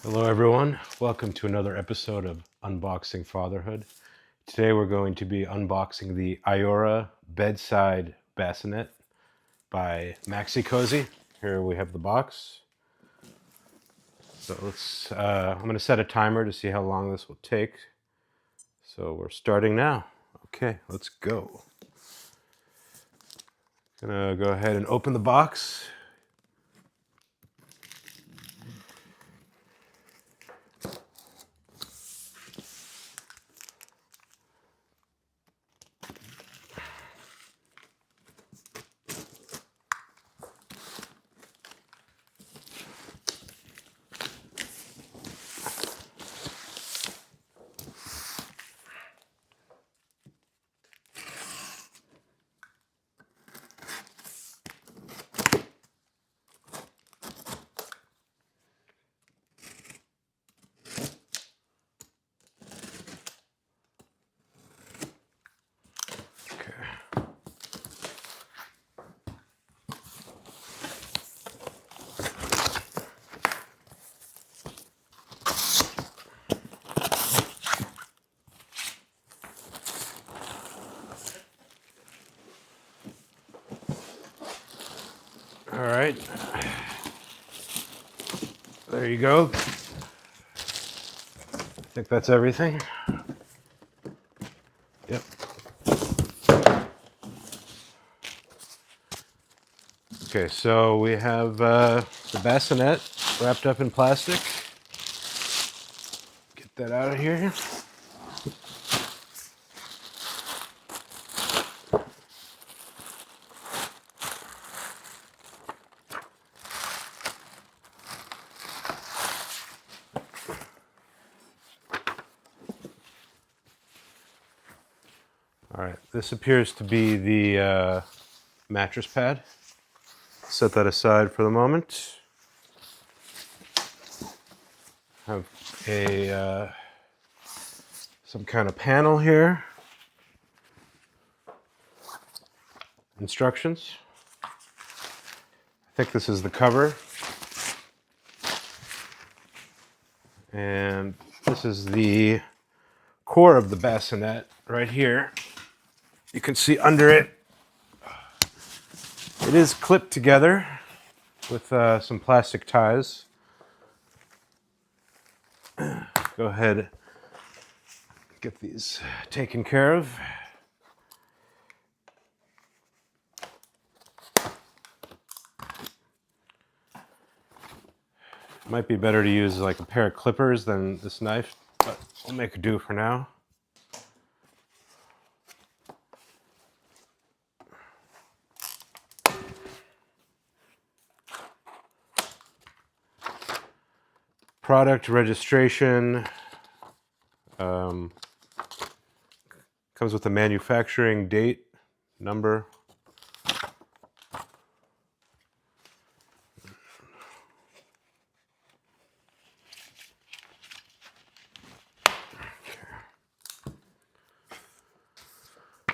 Hello everyone, welcome to another episode of Unboxing Fatherhood. Today we're going to be unboxing the Iora Bedside Bassinet by Maxi-Cosi. Here we have the box. So I'm going to set a timer to see how long this will take. So we're starting now. Okay, let's go. Gonna go ahead and open the box. All right, there you go. I think that's everything. Yep. Okay, so we have the bassinet wrapped up in plastic. Get that out of here. All right, this appears to be the mattress pad. Set that aside for the moment. Have a some kind of panel here. Instructions. I think this is the cover. And this is the core of the bassinet right here. You can see under it, it is clipped together with some plastic ties. Go ahead and get these taken care of. Might be better to use like a pair of clippers than this knife, but we'll make it do for now. Product registration comes with a manufacturing date, number.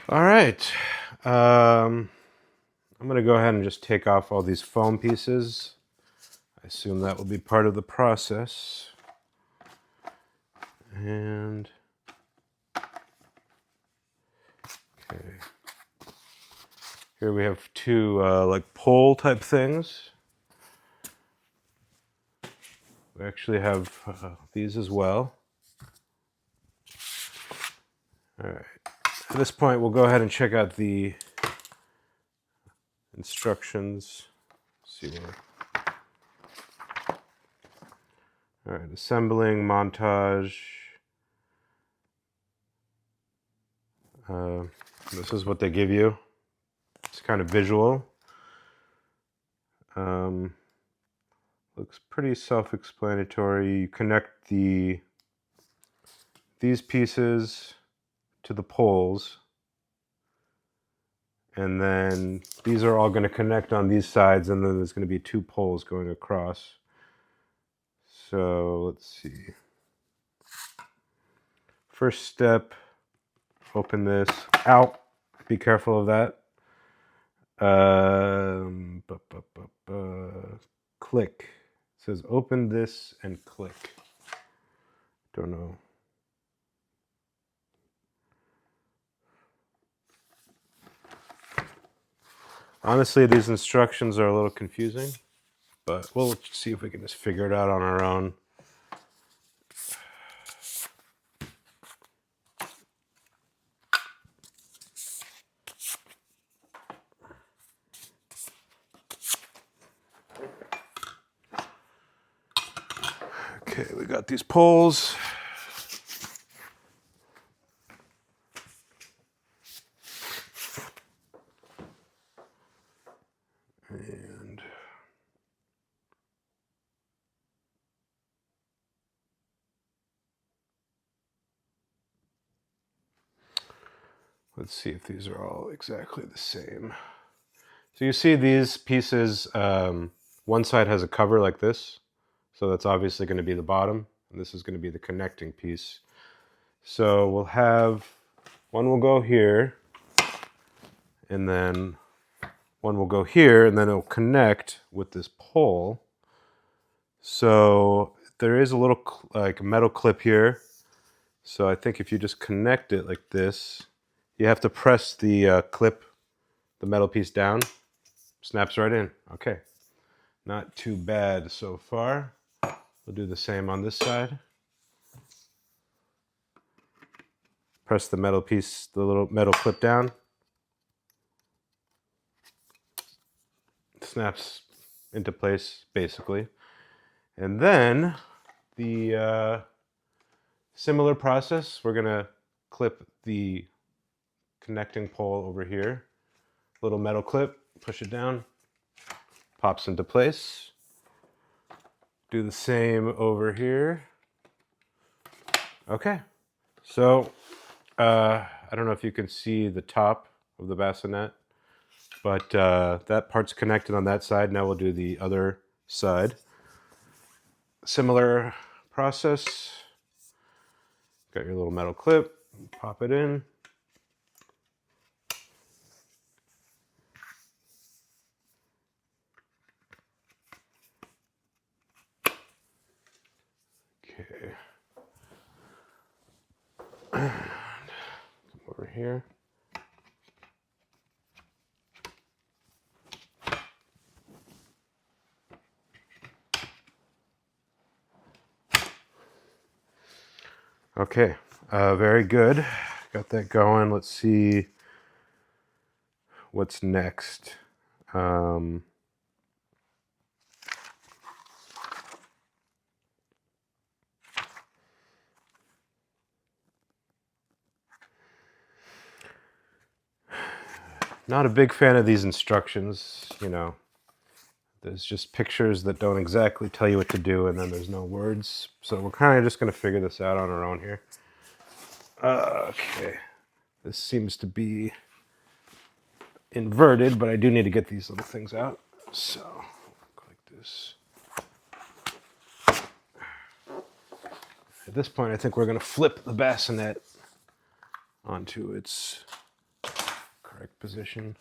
All right, I'm going to go ahead and just take off all these foam pieces. I assume that will be part of the process. And okay, here we have two like pole type things. We actually have these as well. All right. At this point, we'll go ahead and check out the instructions. Let's see where. All right, assembling, montage. This is what they give you. It's kind of visual. Looks pretty self-explanatory. You connect these pieces to the poles, and then these are all going to connect on these sides, and then there's going to be two poles going across. So let's see. First step, open this. Ow! Be careful of that. Click. It says open this and click. Don't know. Honestly, these instructions are a little confusing, but we'll see if we can just figure it out on our own. Okay, we got these poles. And let's see if these are all exactly the same. So you see these pieces, one side has a cover like this. So that's obviously going to be the bottom, and this is going to be the connecting piece. So we'll have, one will go here, and then one will go here, and then it'll connect with this pole. So there is a little like metal clip here. So I think if you just connect it like this, you have to press the clip, the metal piece down, snaps right in. Okay, not too bad so far. We'll do the same on this side. Press the metal piece, the little metal clip down. Snaps into place, basically. And then the similar process, we're gonna clip the connecting pole over here. Little metal clip, push it down, pops into place. Do the same over here. Okay, so I don't know if you can see the top of the bassinet, but that part's connected on that side. Now we'll do the other side. Similar process. Got your little metal clip, pop it in. Okay. Come over here. Okay, very good. Got that going. Let's see what's next. Not a big fan of these instructions, you know. There's just pictures that don't exactly tell you what to do, and then there's no words. So we're kind of just going to figure this out on our own here. Okay, this seems to be inverted, but I do need to get these little things out. So, like this. At this point, I think we're going to flip the bassinet onto its correct position.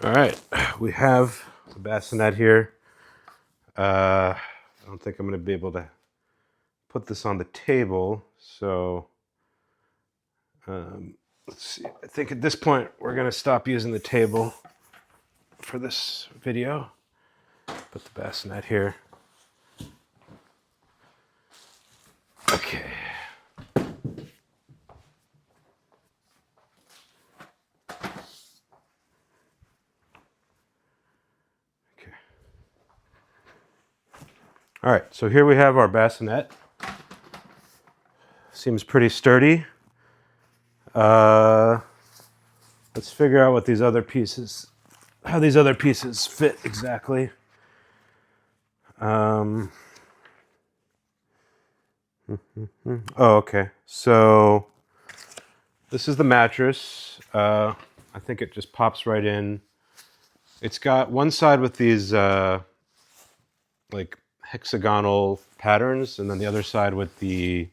All right, we have the bassinet here. I don't think I'm going to be able to put this on the table, so let's see. I think at this point we're going to stop using the table for this video. Put the bassinet here. Okay. All right, so here we have our bassinet. Seems pretty sturdy. Let's figure out what these other pieces, how these other pieces fit exactly. Oh, okay. So this is the mattress. I think it just pops right in. It's got one side with these like hexagonal patterns, and then the other side with the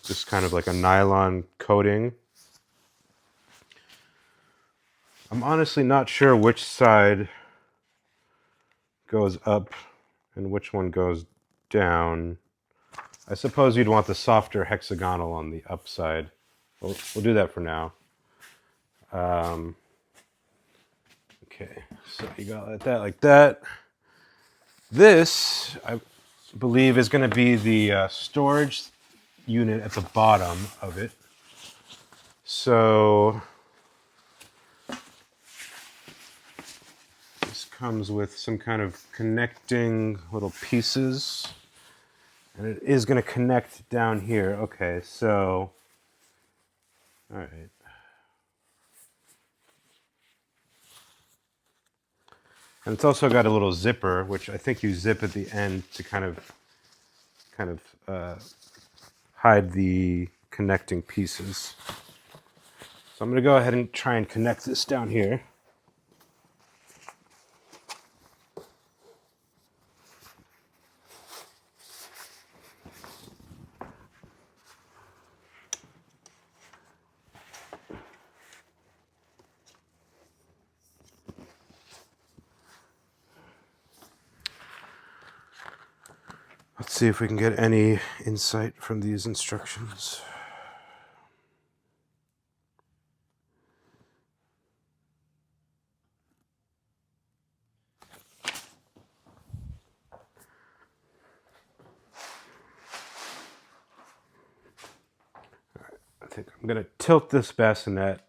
just kind of like a nylon coating. I'm honestly not sure which side goes up and which one goes down. I suppose you'd want the softer hexagonal on the upside. We'll do that for now. Okay, so you got that like that. This, I believe, is going to be the storage unit at the bottom of it. So this comes with some kind of connecting little pieces. And it is going to connect down here. Okay, so, all right. And it's also got a little zipper, which I think you zip at the end to kind of hide the connecting pieces. So I'm going to go ahead and try and connect this down here. Let's see if we can get any insight from these instructions. I think I'm going to tilt this bassinet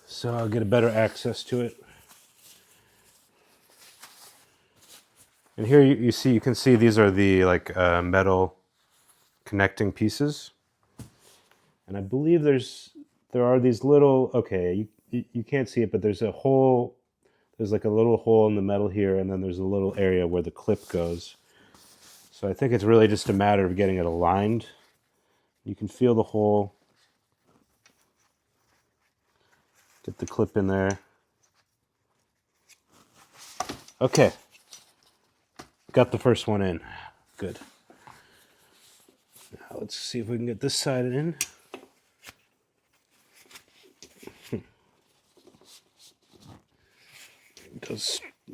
so I'll get a better access to it. And here you can see these are the metal connecting pieces. And I believe there are these little, okay, you can't see it, but there's like a little hole in the metal here, and then there's a little area where the clip goes. So I think it's really just a matter of getting it aligned. You can feel the hole. Get the clip in there. Okay. Got the first one in. Good. Now let's see if we can get this side in. You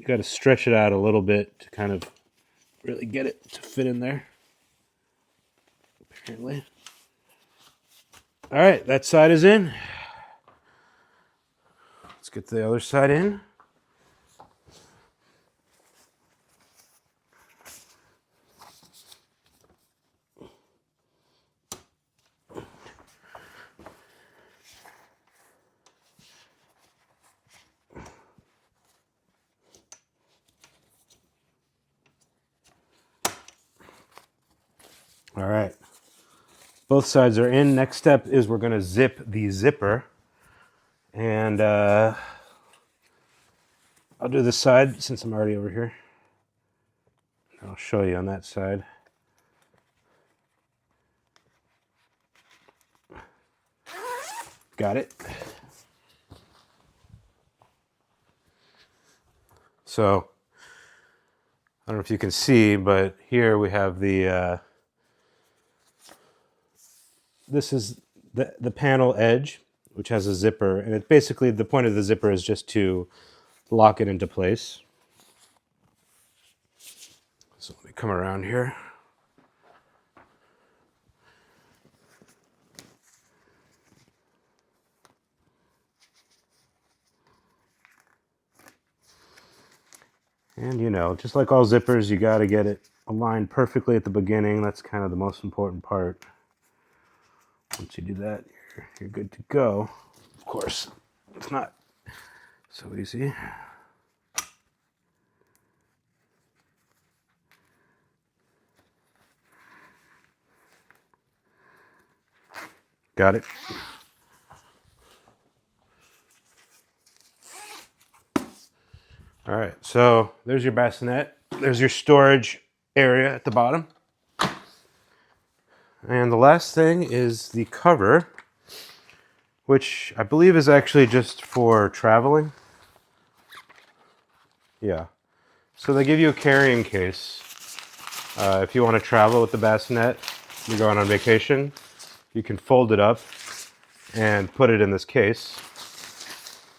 got to stretch it out a little bit to kind of really get it to fit in there. Apparently. All right, that side is in. Let's get the other side in. All right, both sides are in. Next step is we're going to zip the zipper, and I'll do this side since I'm already over here. I'll show you on that side. Got it. So I don't know if you can see, but here we have the this is the panel edge, which has a zipper, and it basically, the point of the zipper is just to lock it into place. So let me come around here. And just like all zippers, you got to get it aligned perfectly at the beginning. That's kind of the most important part. Once you do that, you're good to go. Of course, it's not so easy. Got it. All right, so there's your bassinet. There's your storage area at the bottom. And the last thing is the cover, which I believe is actually just for traveling. Yeah. So they give you a carrying case if you want to travel with the bassinet. you're going on vacation, you can fold it up and put it in this case.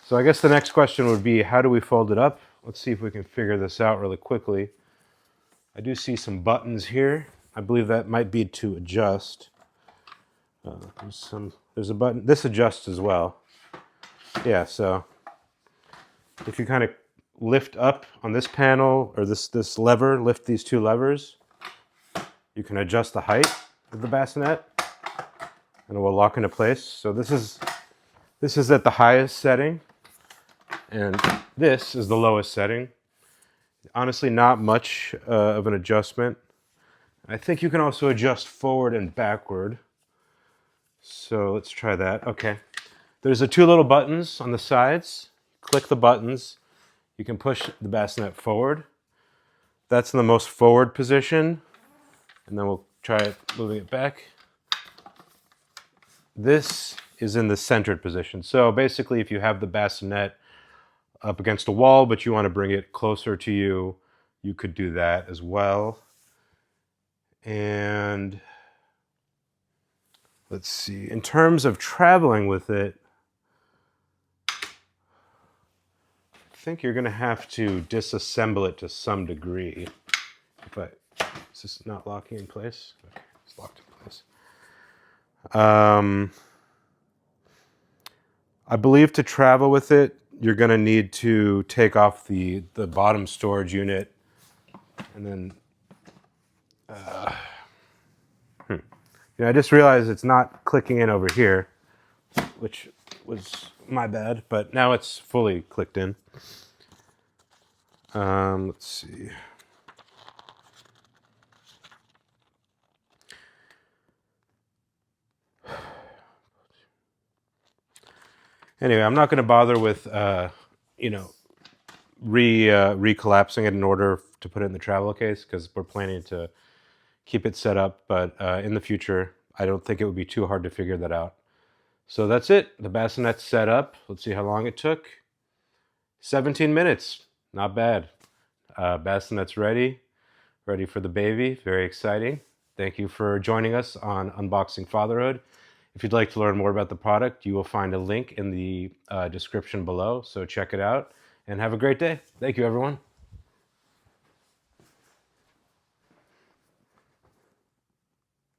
So I guess the next question would be, how do we fold it up? Let's see if we can figure this out really quickly. I do see some buttons here. I believe that might be to adjust. There's a button. This adjusts as well. Yeah, so if you kind of lift up on this panel, or this lever, lift these two levers, you can adjust the height of the bassinet and it will lock into place. So this is at the highest setting and this is the lowest setting. Honestly, not much of an adjustment. I think you can also adjust forward and backward. So let's try that. Okay. There's the two little buttons on the sides. Click the buttons. You can push the bassinet forward. That's in the most forward position. And then we'll try moving it back. This is in the centered position. So basically, if you have the bassinet up against a wall, but you want to bring it closer to you, you could do that as well. And let's see, in terms of traveling with it, I think you're going to have to disassemble it to some degree. Is this not locking in place? Okay, it's locked in place. I believe to travel with it, you're going to need to take off the bottom storage unit and then I just realized it's not clicking in over here, which was my bad, but now it's fully clicked in. Let's see. Anyway, I'm not going to bother with, recollapsing it in order to put it in the travel case because we're planning to keep it set up. But in the future, I don't think it would be too hard to figure that out. So that's it. The bassinet's set up. Let's see how long it took. 17 minutes. Not bad. Bassinet's ready for the baby. Very exciting. Thank you for joining us on Unboxing Fatherhood. If you'd like to learn more about the product, you will find a link in the description below. So check it out and have a great day. Thank you, everyone.